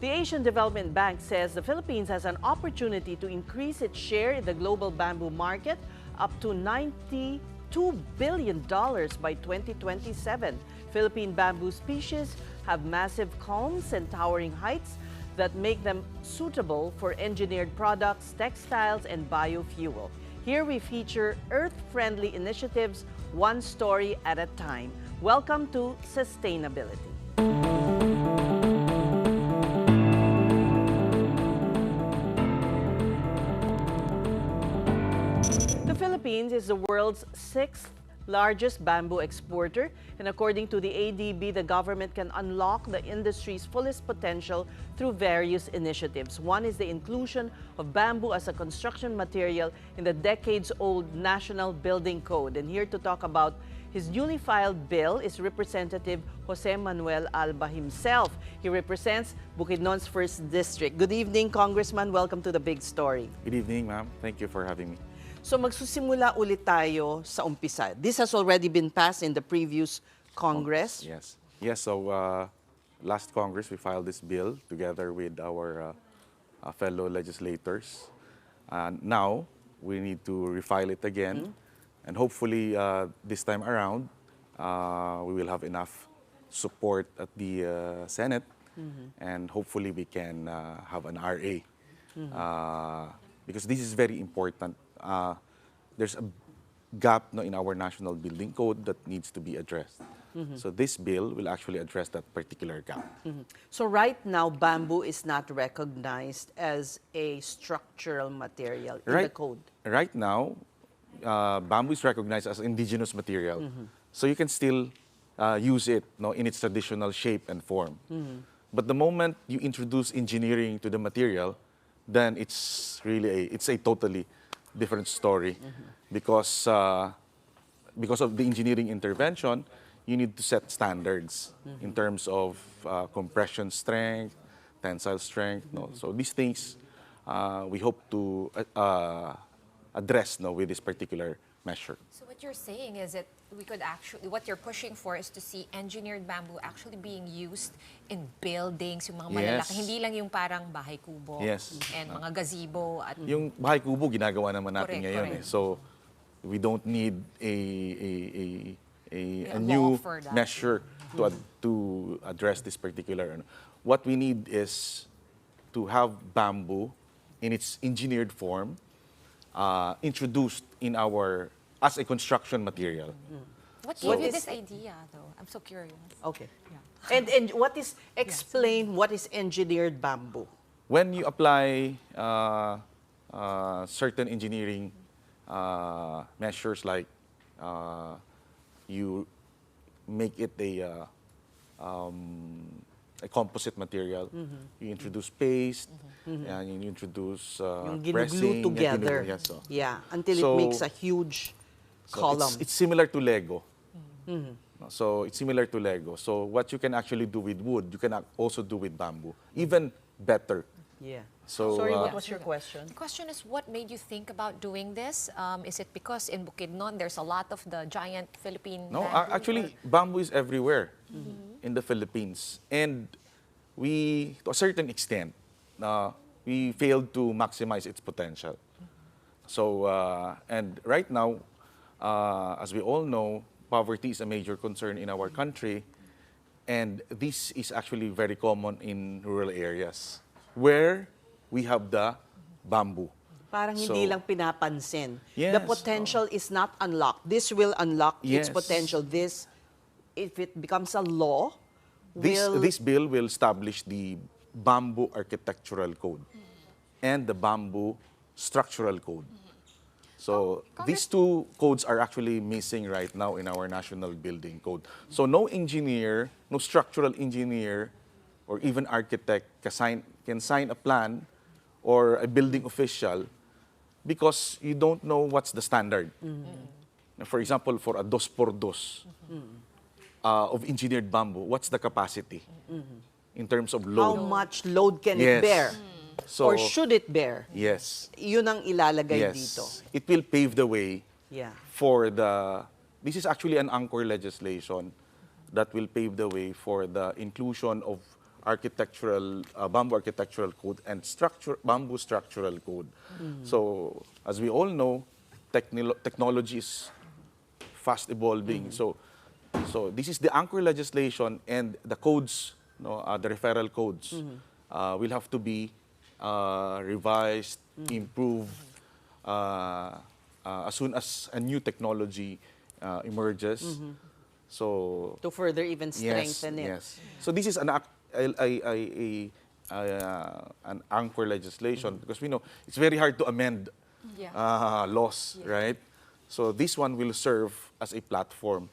The Asian Development Bank says the Philippines has an opportunity to increase its share in the global bamboo market up to $92 billion by 2027. Philippine bamboo species have massive culms and towering heights that make them suitable for engineered products, textiles, and biofuel. Here we feature earth-friendly initiatives, one story at a time. Welcome to Sustainability. The Philippines is the world's 6th largest bamboo exporter, and according to the ADB, the government can unlock the industry's fullest potential through various initiatives. One is the inclusion of bamboo as a construction material in the decades-old National Building Code. And here to talk about his newly filed bill is Representative Jose Manuel Alba himself. He represents Bukidnon's 1st District. Good evening, Congressman. Welcome to the Big Story. Good evening, ma'am. Thank you for having me. So magsusimula ulit tayo sa umpisa. This has already been passed in the previous Congress. Yes. Yes, so last Congress we filed this bill together with our fellow legislators. Now we need to refile it again. And hopefully this time around we will have enough support at the Senate. And hopefully we can have an RA. Because this is very important. There's a gap in our national building code that needs to be addressed. So this bill will actually address that particular gap. So right now, bamboo is not recognized as a structural material in the code. Right now, bamboo is recognized as indigenous material. So you can still use it in its traditional shape and form. But the moment you introduce engineering to the material, then it's really a totally different story, because of the engineering intervention, you need to set standards in terms of compression strength, tensile strength. So these things we hope to address with this particular measure. So what you're saying is that we could actually, what you're pushing for is to see engineered bamboo actually being used in buildings, yung mga malalaki, hindi lang yung parang bahay kubo and mga gazebo. At yung bahay kubo, ginagawa naman natin ngayon. So we don't need a new measure to address this particular. What we need is to have bamboo in its engineered form introduced in as a construction material. What gave you this idea, though? I'm so curious. Okay. Yeah. And what is, explain what is engineered bamboo? When you apply certain engineering measures, like you make it a composite material, you introduce paste, and you introduce pressing. Together. Until it makes a huge column. It's similar to Lego. So it's similar to Lego. So what you can actually do with wood, you can also do with bamboo, even better. Yeah. So, Sorry, what was your question? The question is, what made you think about doing this? Is it because in Bukidnon there's a lot of the giant Philippine No, bamboo, actually, bamboo is everywhere in the Philippines. And we, to a certain extent, we failed to maximize its potential. So, and right now, as we all know, poverty is a major concern in our country. And this is actually very common in rural areas where we have the bamboo. Parang So- hindi lang pinapansin. Yes, The potential is not unlocked. This will unlock its Yes. potential. This, if it becomes a law, This bill will establish the bamboo architectural code and the bamboo structural code. So these two codes are actually missing right now in our national building code. So no engineer, no structural engineer, or even architect can sign a plan or a building official because you don't know what's the standard. Now, for example, for a 2x2 of engineered bamboo, what's the capacity in terms of how load? much load can it Yes. bear? So, Or should it bear? Yes. Yun ang ilalagay Yes. dito. It will pave the way Yeah. for this is actually an anchor legislation that will pave the way for the inclusion of bamboo architectural code and bamboo structural code. So, as we all know, technology is fast evolving. So this is the anchor legislation, and the codes, the referral codes, will have to be revised, improved as soon as a new technology emerges. So To further even strengthen it. Yes. So this is an anchor legislation because we know it's very hard to amend laws, right? So this one will serve as a platform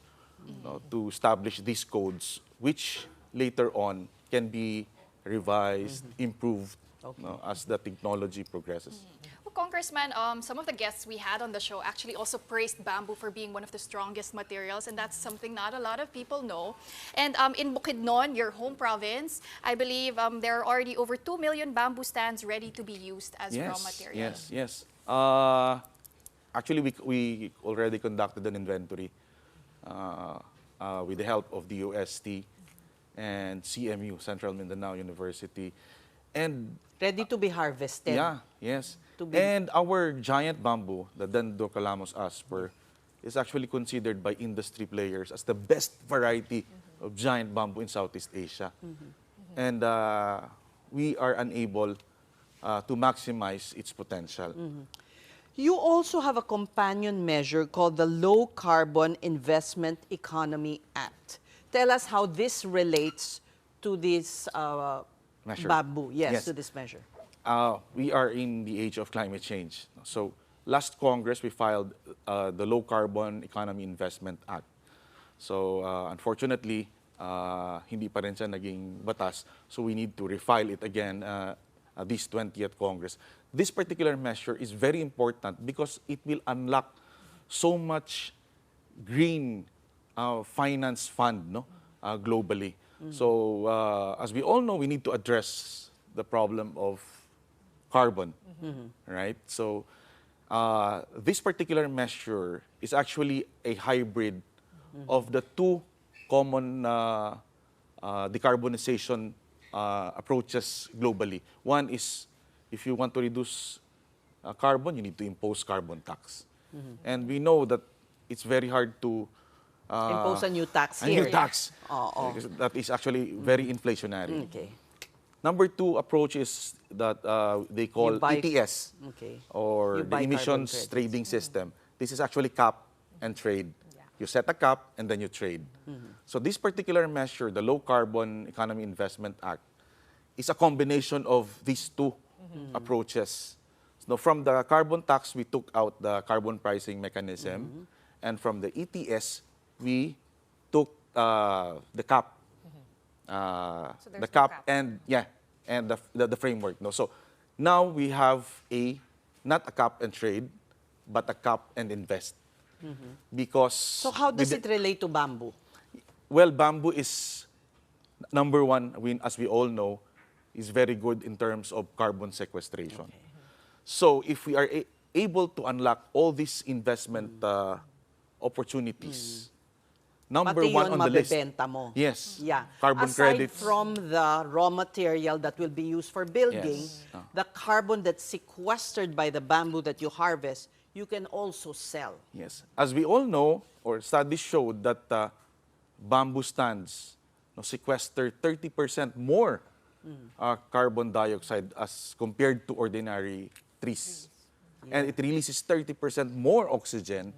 to establish these codes, which later on can be revised, improved as the technology progresses. Well, Congressman, some of the guests we had on the show actually also praised bamboo for being one of the strongest materials, and that's something not a lot of people know. And in Bukidnon, your home province, I believe there are already over 2 million bamboo stands ready to be used as raw material. Yes. Actually, we already conducted an inventory with the help of the UST and CMU, Central Mindanao University. And Ready to be harvested. yes. To be- And our giant bamboo, the Dendrocalamus asper, is actually considered by industry players as the best variety of giant bamboo in Southeast Asia. And we are unable to maximize its potential. You also have a companion measure called the Low Carbon Investment Economy Act. Tell us how this relates to this Measure. bamboo. Yes, Yes. to this measure. We are in the age of climate change. So last Congress, we filed the Low Carbon Economy Investment Act. So unfortunately, hindi pa rin siya naging batas. So we need to refile it again this 20th Congress. This particular measure is very important because it will unlock so much green finance fund globally. So as we all know, we need to address the problem of carbon, right? So this particular measure is actually a hybrid of the two common decarbonization approaches globally. One is if you want to reduce carbon, you need to impose carbon tax. And we know that it's very hard to Impose a new tax a here. new tax. Oo. Because that is actually very inflationary. Okay. Number two approach is that they call You buy- ETS, Okay. or You the buy carbon emissions credits. trading system. This is actually cap and trade. You set a cap and then you trade. So this particular measure, the Low Carbon Economy Investment Act, is a combination of these two approaches. So from the carbon tax, we took out the carbon pricing mechanism, and from the ETS, we took the cap. there's The no cap cap. and the framework. So now we have not a cap and trade, but a cap and invest. Because So how does it relate to bamboo? Well, bamboo is number one. As we all know, is very good in terms of carbon sequestration. So if we are able to unlock all these investment opportunities, number Pati one yun on the list. mabebenta mo. Yes. Yeah. Carbon Aside credits. from the raw material that will be used for building, Yes. the carbon that's sequestered by the bamboo that you harvest, you can also sell. Yes. As we all know, or studies showed that bamboo stands sequester 30% more carbon dioxide as compared to ordinary trees. And it releases 30% more oxygen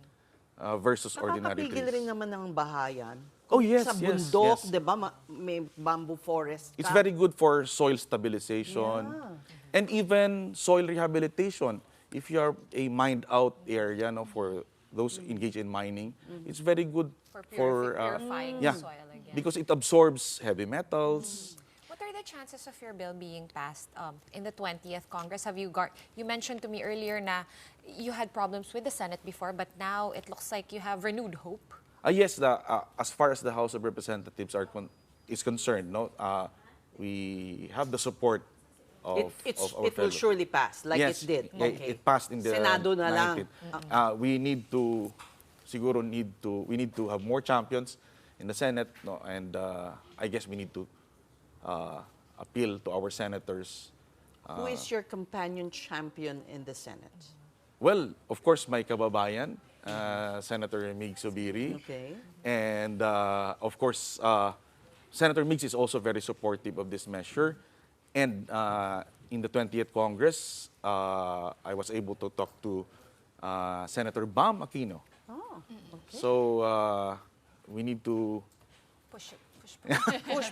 versus ordinary Nakakapigil trees. rin naman ng bahayan. Oh, yes, Sa yes, bundok, yes. di ba, may bamboo forest ka. It's very good for soil stabilization and even soil rehabilitation. If you are a mined out area for those engaged in mining, it's very good for purifying the soil again. because it absorbs heavy metals. What are the chances of your bill being passed in the 20th Congress? You mentioned to me earlier na you had problems with the Senate before, but now it looks like you have renewed hope. Yes, as far as the House of Representatives is concerned, we have the support of It our will fellow. surely pass, like Yes, it did. it passed in the Senado na lang. 19th. We need to have more champions in the Senate, and I guess we need to appeal to our senators. Who is your companion champion in the Senate? Well, of course, my kababayan, Senator Mig Subiri. Okay. And of course, Senator Migs is also very supportive of this measure. And in the 20th Congress, I was able to talk to Senator Bam Aquino. Oh, okay. So we need to Push.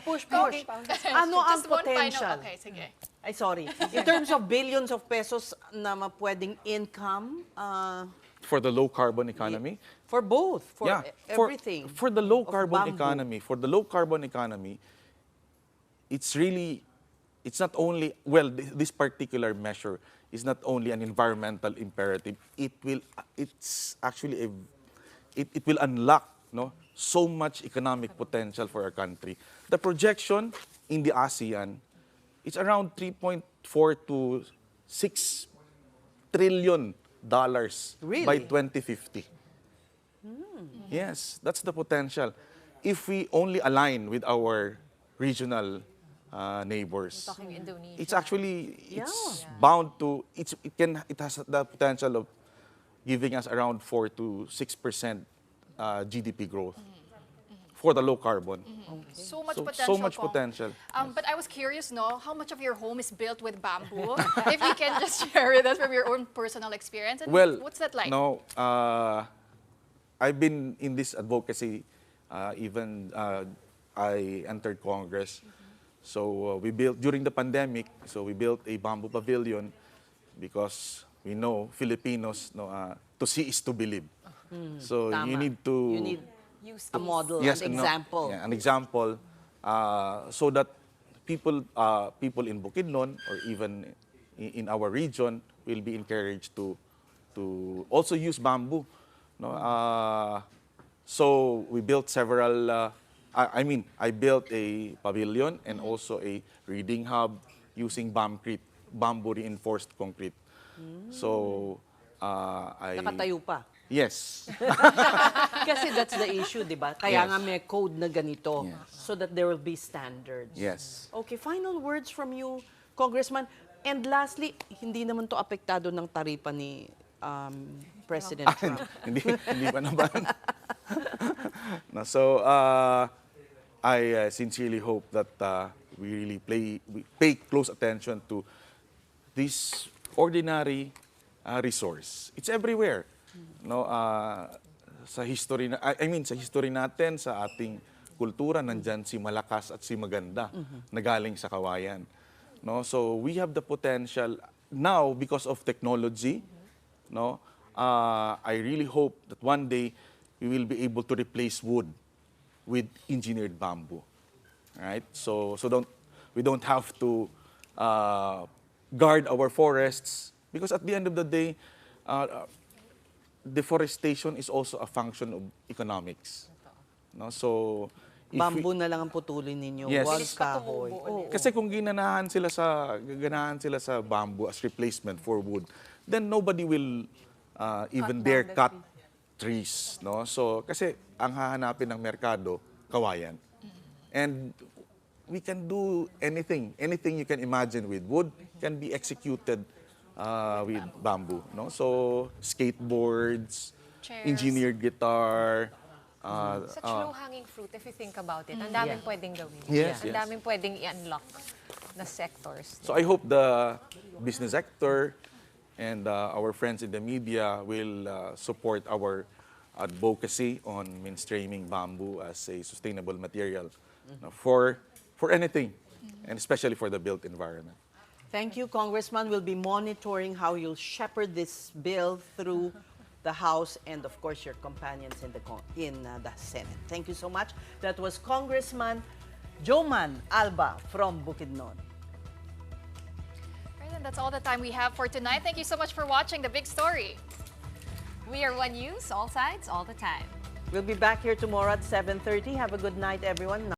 Push. Okay. Ano ang Just one final. potential? Okay, sige. Ay, sorry. In terms of billions of pesos na mapwedeng income, for the low carbon economy. for both, for everything. For the low of carbon economy, it's not only, this particular measure is not only an environmental imperative, it will unlock so much economic potential for our country. The projection in the ASEAN, it's around 3.4 to 6 trillion dollars Really? by 2050. Yes, that's the potential. If we only align with our regional neighbors, Talking Indonesia. it's actually bound to it has the potential of giving us around 4 to 6% GDP growth for the low carbon. So much So potential. much Kong. potential. But I was curious, how much of your home is built with bamboo? If you can just share with us from your own personal experience. And what's that like? No, I've been in this advocacy even I entered Congress. So we built during the pandemic. So we built a bamboo pavilion because we know Filipinos to see is to believe. So Tama. you need to A model, yes, an example. an example, so that people in Bukidnon or even in our region will be encouraged to also use bamboo. So we built several. I built a pavilion and also a reading hub using bamboo reinforced concrete. So Nakatayo pa. Yes. Kasi that's the issue, di ba? Kaya Yes. nga may code na ganito Yes. so that there will be standards. Yes. Okay, final words from you, Congressman. And lastly, hindi naman to apektado ng taripa ni President Trump. hindi pa naman. So, I sincerely hope that we really pay close attention to this ordinary resource. It's everywhere. Sa history sa history natin, sa ating kultura, nandyan si malakas at si maganda na galing sa kawayan. So we have the potential now because of technology. I really hope that one day we will be able to replace wood with engineered bamboo. Right? So we don't have to guard our forests because at the end of the day, deforestation is also a function of economics. So Bamboo na lang ang putulin ninyo. Yes. Wag Bilis pa kahoy. tumubo. Oo. Kasi kung gaganahan sila sa bamboo as replacement for wood, then nobody will even dare cut trees, no? So kasi ang hahanapin ng merkado, kawayan. And we can do anything you can imagine with wood can be executed with bamboo, no? So skateboards, Chairs. engineered guitar, Such low-hanging fruit if you think about it. Ang daming pwedeng gawin. Yes, Ang yes. daming pwedeng i-unlock na sectors. So I hope the business sector and our friends in the media will support our advocacy on mainstreaming bamboo as a sustainable material for anything, and especially for the built environment. Thank you, Congressman. We'll be monitoring how you'll shepherd this bill through the House and, of course, your companions in the Senate. Thank you so much. That was Congressman Joman Alba from Bukidnon. Right, and that's all the time we have for tonight. Thank you so much for watching The Big Story. We are One News, all sides, all the time. We'll be back here tomorrow at 7:30. Have a good night, everyone.